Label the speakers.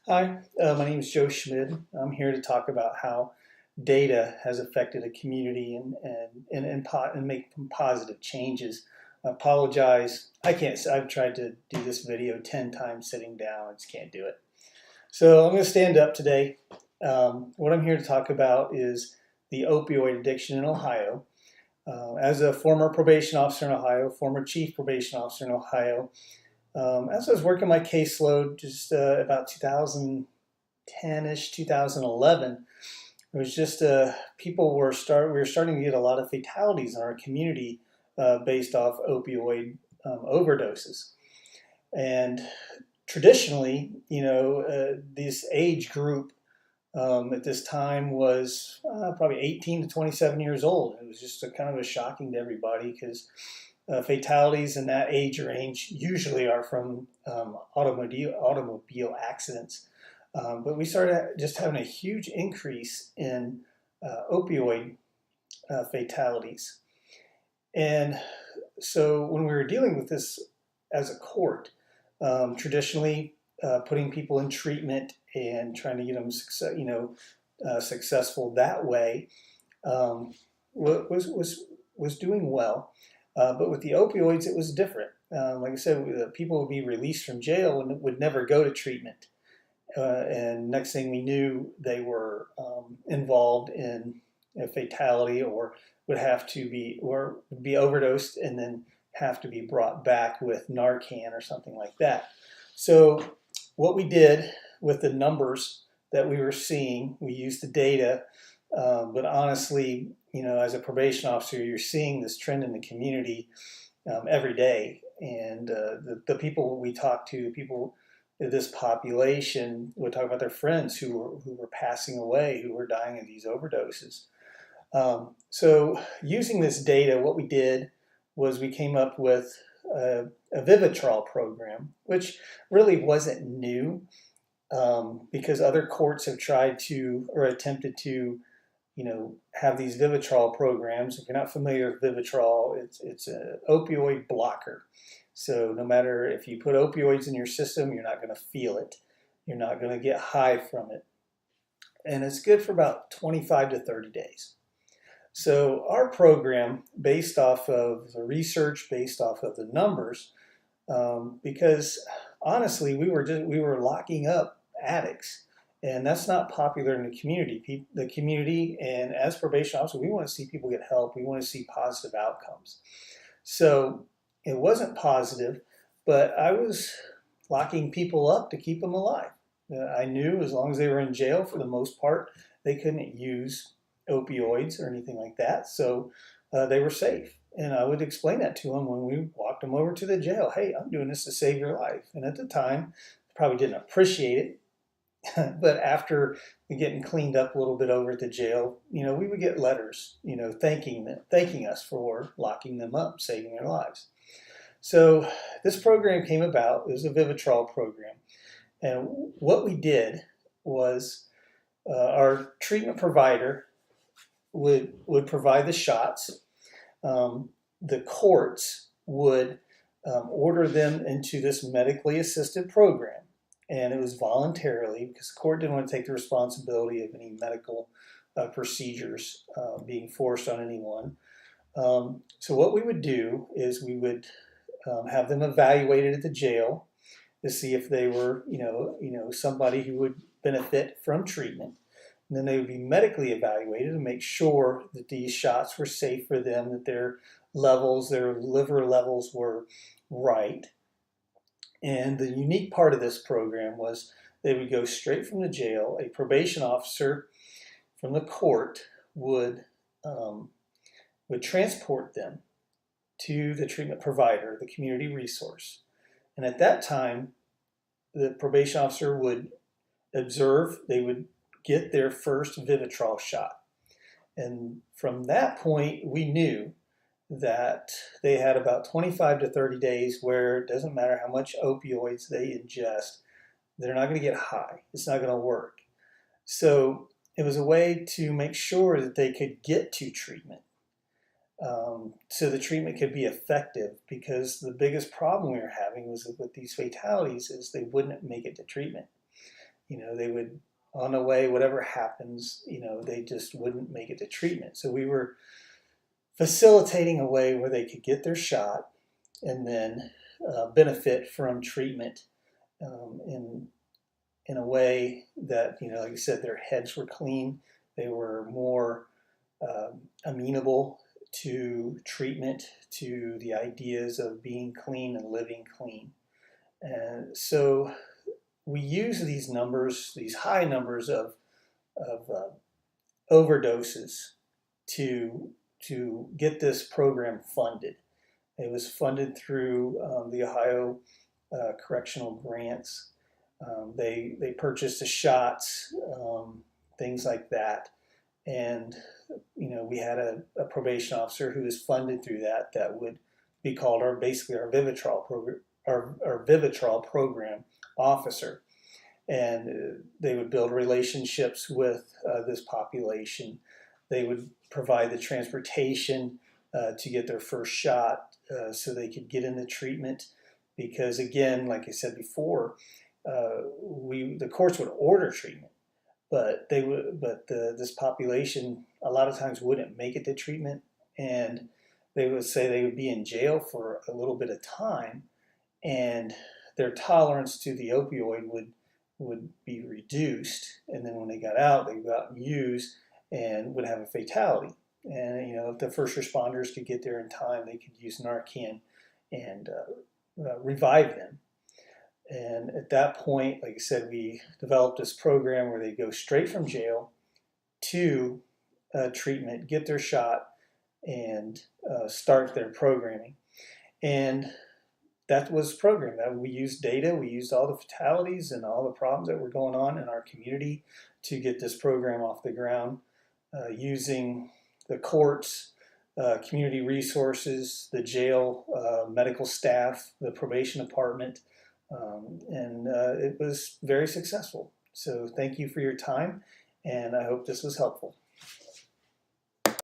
Speaker 1: Hi, my name is Joe Schmid. I'm here to talk about how data has affected a community and make positive changes. I apologize. I can't. I've tried to do this video 10 times sitting down. I just can't do it. So I'm going to stand up today. What I'm here to talk about is the opioid addiction in Ohio. As a former probation officer in Ohio, former chief probation officer in Ohio, as I was working my caseload, just about 2010-ish, 2011, it was just we were starting to get a lot of fatalities in our community based off opioid overdoses. And traditionally, this age group at this time was probably 18 to 27 years old. It was just kind of shocking to everybody because fatalities in that age range usually are from automobile accidents. But we started just having a huge increase in opioid fatalities. And so when we were dealing with this as a court, traditionally putting people in treatment and trying to get them successful that way was doing well. But with the opioids, it was different. Like I said, people would be released from jail and would never go to treatment. And next thing we knew, they were involved in a fatality or would be overdosed and then have to be brought back with Narcan or something like that. So what we did with the numbers that we were seeing, we used the data, but honestly, as a probation officer, you're seeing this trend in the community every day. And the people we talk to, people in this population, would talk about their friends who were passing away, who were dying of these overdoses. So using this data, what we did was we came up with a Vivitrol program, which really wasn't new because other courts have tried to or attempted to have these Vivitrol programs. If you're not familiar with Vivitrol, it's an opioid blocker. So no matter if you put opioids in your system, you're not going to feel it. You're not going to get high from it. And it's good for about 25 to 30 days. So our program, based off of the research, based off of the numbers, because honestly, we were locking up addicts. And that's not popular in the community. The community, and as probation officers, we want to see people get help. We want to see positive outcomes. So it wasn't positive, but I was locking people up to keep them alive. I knew as long as they were in jail, for the most part, they couldn't use opioids or anything like that. So they were safe. And I would explain that to them when we walked them over to the jail. Hey, I'm doing this to save your life. And at the time, probably didn't appreciate it. But after getting cleaned up a little bit over at the jail, we would get letters, thanking us for locking them up, saving their lives. So this program came about. It was a Vivitrol program. And what we did was our treatment provider would provide the shots. The courts would order them into this medically assisted program. And it was voluntarily because the court didn't want to take the responsibility of any medical procedures being forced on anyone. So what we would do is we would have them evaluated at the jail to see if they were, somebody who would benefit from treatment. And then they would be medically evaluated to make sure that these shots were safe for them, that their liver levels were right. And the unique part of this program was they would go straight from the jail. A probation officer from the court would transport them to the treatment provider, the community resource. And at that time, the probation officer would observe, they would get their first Vivitrol shot. And from that point, we knew that they had about 25 to 30 days where it doesn't matter how much opioids they ingest, they're not going to get high. It's not going to work. So it was a way to make sure that they could get to treatment. So the treatment could be effective, because the biggest problem we were having was with these fatalities is they wouldn't make it to treatment. they would, on the way, whatever happens, they just wouldn't make it to treatment. So we were facilitating a way where they could get their shot and then benefit from treatment in a way that, like I said, their heads were clean. They were more amenable to treatment, to the ideas of being clean and living clean. And so we use these numbers, these high numbers of overdoses to get this program funded. It was funded through the Ohio Correctional Grants. They purchased the shots, things like that. And, we had a probation officer who was funded through that would be called basically our Vivitrol program, our Vivitrol program officer. And they would build relationships with this population. They would provide the transportation to get their first shot so they could get into treatment. Because again, like I said before, the courts would order treatment, but this population a lot of times wouldn't make it to treatment, and they would say they would be in jail for a little bit of time, and their tolerance to the opioid would be reduced, and then when they got out, they would go out and use and would have a fatality. And if the first responders could get there in time, they could use Narcan and revive them. And at that point, like I said, we developed this program where they go straight from jail to treatment, get their shot, and start their programming. And that was the program. That we used data, we used all the fatalities and all the problems that were going on in our community to get this program off the ground, using the courts, community resources, the jail, medical staff, the probation department, and it was very successful. So thank you for your time, and I hope this was helpful.